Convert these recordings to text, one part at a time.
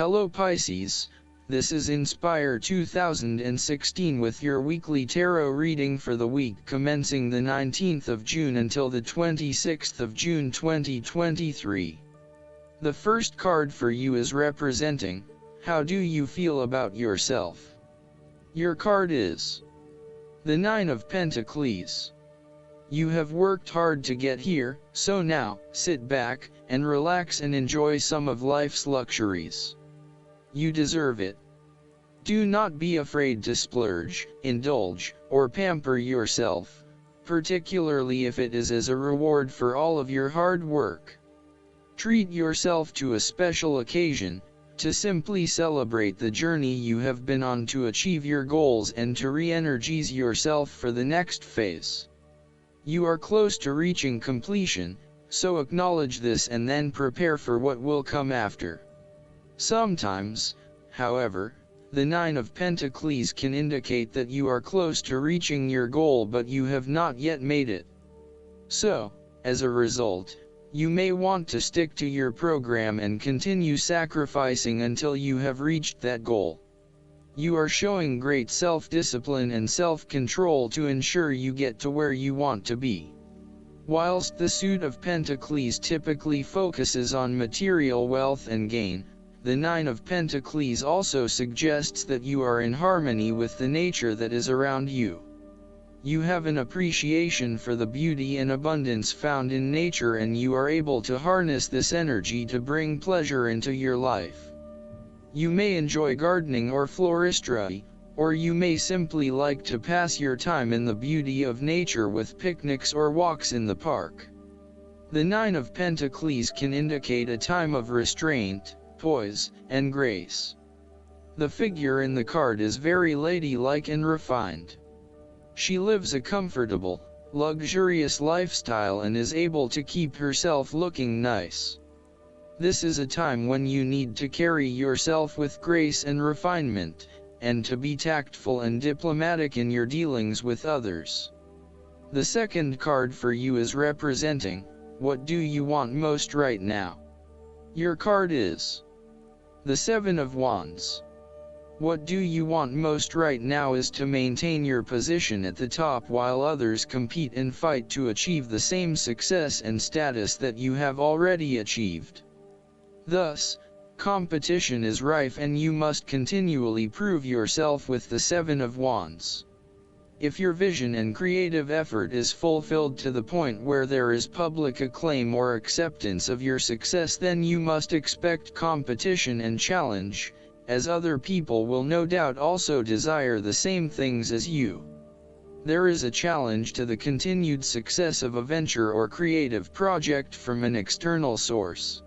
Hello Pisces, this is Inspire 2016 with your weekly tarot reading for the week commencing the 19th of June until the 26th of June 2023. The first card for you is representing, how do you feel about yourself? Your card is the Nine of Pentacles. You have worked hard to get here, so now, sit back, and relax and enjoy some of life's luxuries. You deserve it. Do not be afraid to splurge, indulge, or pamper yourself, particularly if it is as a reward for all of your hard work. Treat yourself to a special occasion, to simply celebrate the journey you have been on to achieve your goals and to re-energize yourself for the next phase. You are close to reaching completion, so acknowledge this and then prepare for what will come after. Sometimes, however, the Nine of Pentacles can indicate that you are close to reaching your goal but you have not yet made it. So, as a result, you may want to stick to your program and continue sacrificing until you have reached that goal. You are showing great self-discipline and self-control to ensure you get to where you want to be. Whilst the Suit of Pentacles typically focuses on material wealth and gain, the Nine of Pentacles also suggests that you are in harmony with the nature that is around you. You have an appreciation for the beauty and abundance found in nature and you are able to harness this energy to bring pleasure into your life. You may enjoy gardening or floristry, or you may simply like to pass your time in the beauty of nature with picnics or walks in the park. The Nine of Pentacles can indicate a time of restraint, poise, and grace. The figure in the card is very ladylike and refined. She lives a comfortable, luxurious lifestyle and is able to keep herself looking nice. This is a time when you need to carry yourself with grace and refinement, and to be tactful and diplomatic in your dealings with others. The second card for you is representing, what do you want most right now? Your card is the Seven of Wands. What do you want most right now is to maintain your position at the top while others compete and fight to achieve the same success and status that you have already achieved. Thus, competition is rife and you must continually prove yourself with the Seven of Wands. If your vision and creative effort is fulfilled to the point where there is public acclaim or acceptance of your success, then you must expect competition and challenge, as other people will no doubt also desire the same things as you. There is a challenge to the continued success of a venture or creative project from an external source.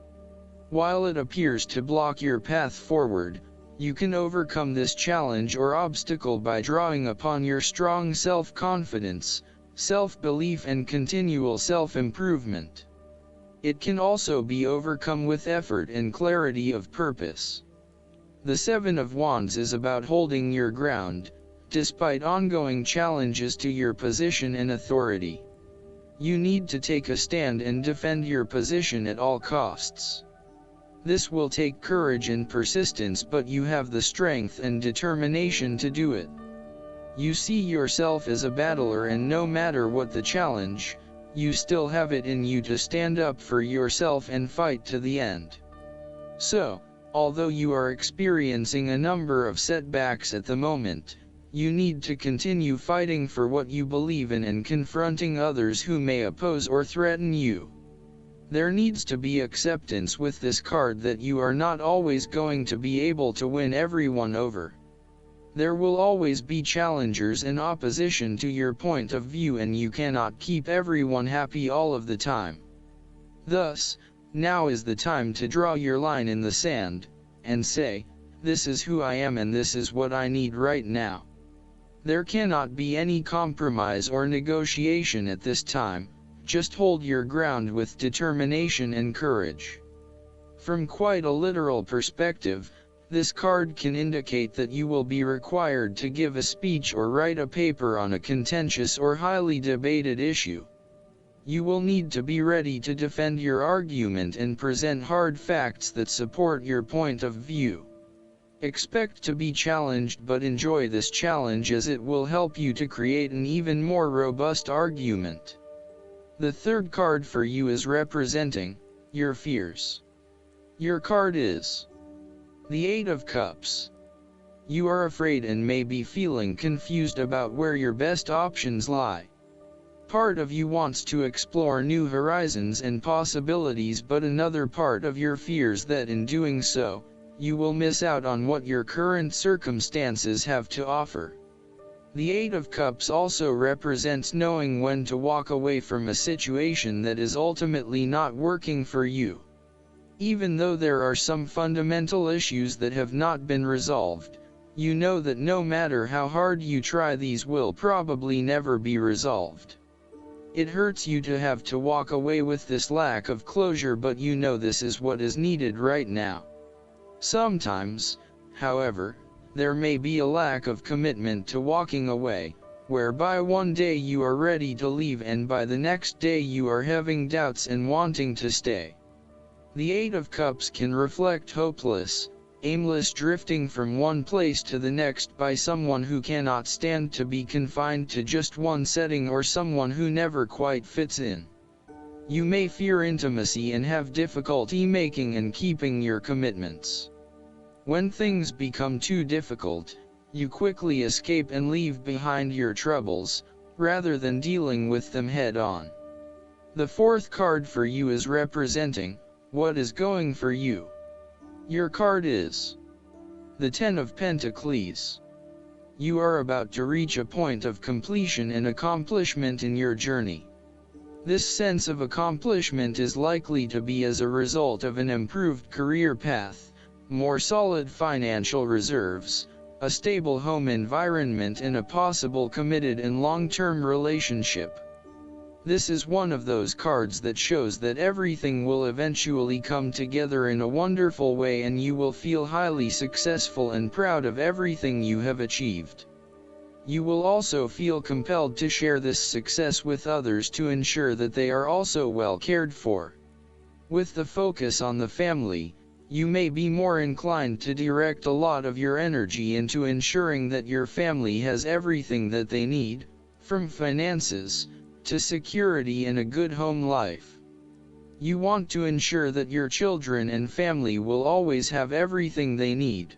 While it appears to block your path forward, you can overcome this challenge or obstacle by drawing upon your strong self-confidence, self-belief and continual self-improvement. It can also be overcome with effort and clarity of purpose. The Seven of Wands is about holding your ground, despite ongoing challenges to your position and authority. You need to take a stand and defend your position at all costs. This will take courage and persistence, but you have the strength and determination to do it. You see yourself as a battler and no matter what the challenge, you still have it in you to stand up for yourself and fight to the end. So, although you are experiencing a number of setbacks at the moment, you need to continue fighting for what you believe in and confronting others who may oppose or threaten you. There needs to be acceptance with this card that you are not always going to be able to win everyone over. There will always be challengers and opposition to your point of view and you cannot keep everyone happy all of the time. Thus, now is the time to draw your line in the sand, and say, this is who I am and this is what I need right now. There cannot be any compromise or negotiation at this time. Just hold your ground with determination and courage. From quite a literal perspective, this card can indicate that you will be required to give a speech or write a paper on a contentious or highly debated issue. You will need to be ready to defend your argument and present hard facts that support your point of view. Expect to be challenged, but enjoy this challenge as it will help you to create an even more robust argument. The third card for you is representing your fears. Your card is the Eight of Cups. You are afraid and may be feeling confused about where your best options lie. Part of you wants to explore new horizons and possibilities, but another part of your fears that in doing so, you will miss out on what your current circumstances have to offer. The Eight of Cups also represents knowing when to walk away from a situation that is ultimately not working for you. Even though there are some fundamental issues that have not been resolved, you know that no matter how hard you try, these will probably never be resolved. It hurts you to have to walk away with this lack of closure, but you know this is what is needed right now. Sometimes, however, there may be a lack of commitment to walking away, whereby one day you are ready to leave and by the next day you are having doubts and wanting to stay. The Eight of Cups can reflect hopeless, aimless drifting from one place to the next by someone who cannot stand to be confined to just one setting, or someone who never quite fits in. You may fear intimacy and have difficulty making and keeping your commitments. When things become too difficult, you quickly escape and leave behind your troubles, rather than dealing with them head on. The fourth card for you is representing what is going for you. Your card is the Ten of Pentacles. You are about to reach a point of completion and accomplishment in your journey. This sense of accomplishment is likely to be as a result of an improved career path, more solid financial reserves, a stable home environment, and a possible committed and long-term relationship. This is one of those cards that shows that everything will eventually come together in a wonderful way and you will feel highly successful and proud of everything you have achieved. You will also feel compelled to share this success with others to ensure that they are also well cared for. With the focus on the family, you may be more inclined to direct a lot of your energy into ensuring that your family has everything that they need, from finances to security and a good home life. You want to ensure that your children and family will always have everything they need.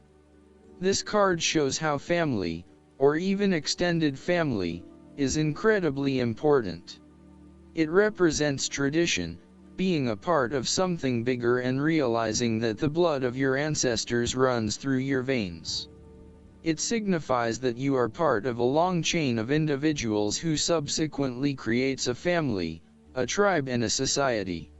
This card shows how family, or even extended family, is incredibly important. It represents tradition, being a part of something bigger and realizing that the blood of your ancestors runs through your veins. It signifies that you are part of a long chain of individuals who subsequently creates a family, a tribe, and a society.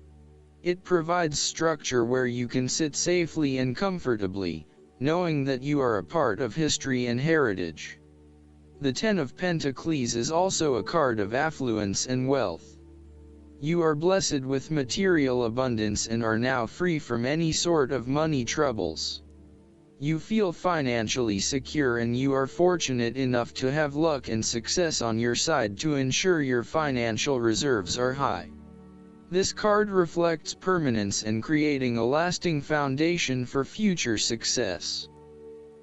It provides structure where you can sit safely and comfortably, knowing that you are a part of history and heritage. The Ten of Pentacles is also a card of affluence and wealth. You are blessed with material abundance and are now free from any sort of money troubles. You feel financially secure and you are fortunate enough to have luck and success on your side to ensure your financial reserves are high. This card reflects permanence and creating a lasting foundation for future success.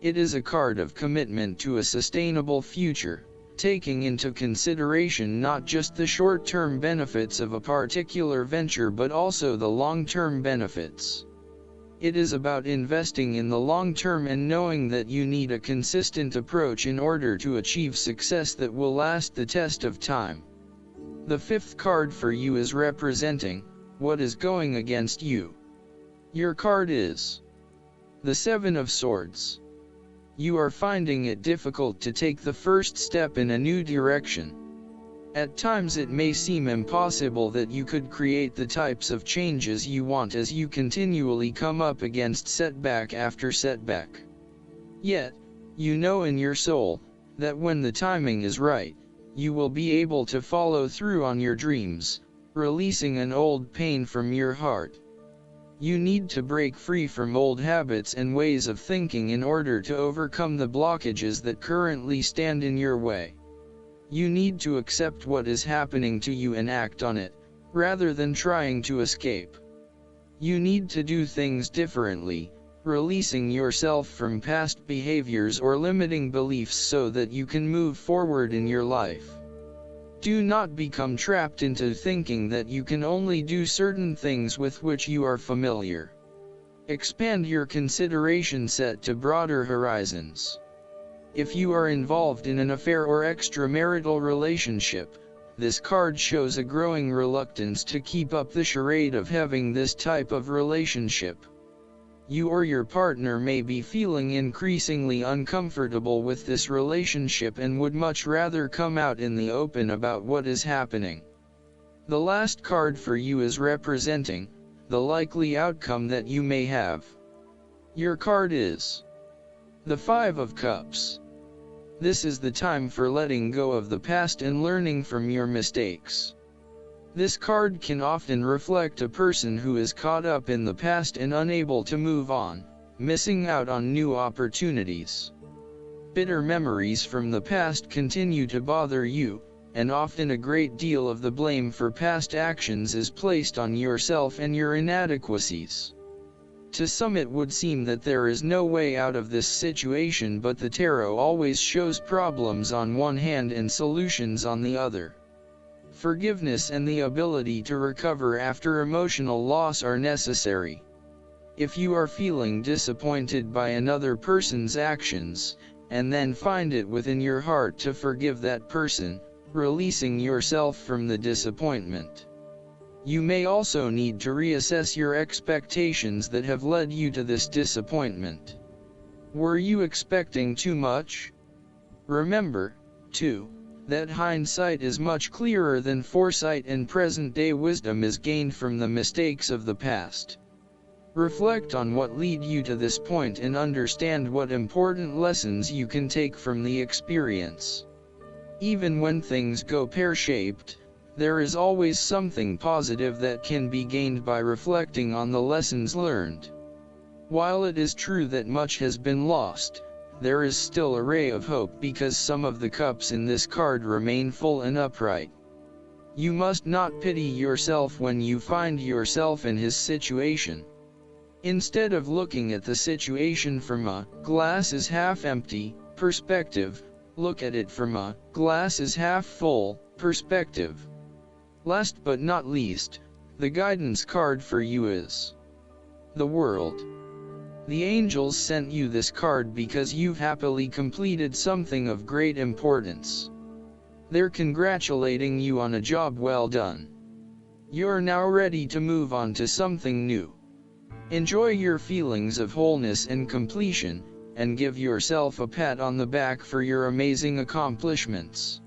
It is a card of commitment to a sustainable future, taking into consideration not just the short-term benefits of a particular venture but also the long-term benefits. It is about investing in the long term and knowing that you need a consistent approach in order to achieve success that will last the test of time. The fifth card for you is representing what is going against you. Your card is the Seven of Swords. You are finding it difficult to take the first step in a new direction. At times it may seem impossible that you could create the types of changes you want as you continually come up against setback after setback. Yet, you know in your soul, that when the timing is right, you will be able to follow through on your dreams, releasing an old pain from your heart. You need to break free from old habits and ways of thinking in order to overcome the blockages that currently stand in your way. You need to accept what is happening to you and act on it, rather than trying to escape. You need to do things differently, releasing yourself from past behaviors or limiting beliefs so that you can move forward in your life. Do not become trapped into thinking that you can only do certain things with which you are familiar. Expand your consideration set to broader horizons. If you are involved in an affair or extramarital relationship, this card shows a growing reluctance to keep up the charade of having this type of relationship. You or your partner may be feeling increasingly uncomfortable with this relationship and would much rather come out in the open about what is happening. The last card for you is representing the likely outcome that you may have. Your card is the Five of Cups. This is the time for letting go of the past and learning from your mistakes. This card can often reflect a person who is caught up in the past and unable to move on, missing out on new opportunities. Bitter memories from the past continue to bother you, and often a great deal of the blame for past actions is placed on yourself and your inadequacies. To some it would seem that there is no way out of this situation, but the tarot always shows problems on one hand and solutions on the other. Forgiveness and the ability to recover after emotional loss are necessary. If you are feeling disappointed by another person's actions, and then find it within your heart to forgive that person, releasing yourself from the disappointment. You may also need to reassess your expectations that have led you to this disappointment. Were you expecting too much? Remember, too, that hindsight is much clearer than foresight, and present-day wisdom is gained from the mistakes of the past. Reflect on what led you to this point and understand what important lessons you can take from the experience. Even when things go pear-shaped, there is always something positive that can be gained by reflecting on the lessons learned. While it is true that much has been lost, there is still a ray of hope because some of the cups in this card remain full and upright. You must not pity yourself when you find yourself in his situation. Instead of looking at the situation from a glass is half empty perspective, look at it from a glass is half full perspective. Last but not least, the guidance card for you is the World. The angels sent you this card because you've happily completed something of great importance. They're congratulating you on a job well done. You're now ready to move on to something new. Enjoy your feelings of wholeness and completion, and give yourself a pat on the back for your amazing accomplishments.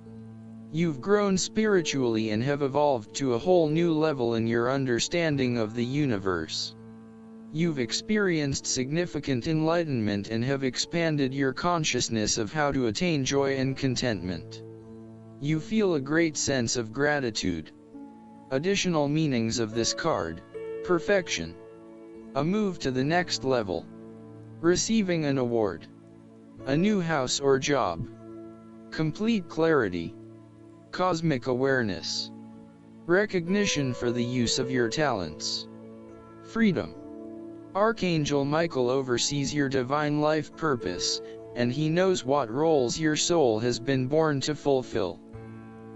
You've grown spiritually and have evolved to a whole new level in your understanding of the universe. You've experienced significant enlightenment and have expanded your consciousness of how to attain joy and contentment. You feel a great sense of gratitude. Additional meanings of this card: perfection, a move to the next level, receiving an award, a new house or job, complete clarity, cosmic awareness, recognition for the use of your talents, freedom. Archangel Michael oversees your divine life purpose, and he knows what roles your soul has been born to fulfill.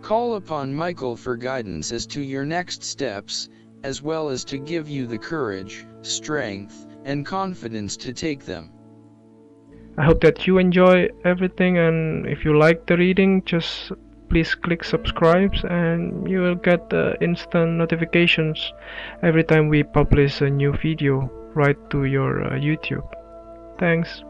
Call upon Michael for guidance as to your next steps, as well as to give you the courage, strength, and confidence to take them. I hope that you enjoy everything, and if you like the reading, just please click subscribe and you will get instant notifications every time we publish a new video right to your YouTube. Thanks.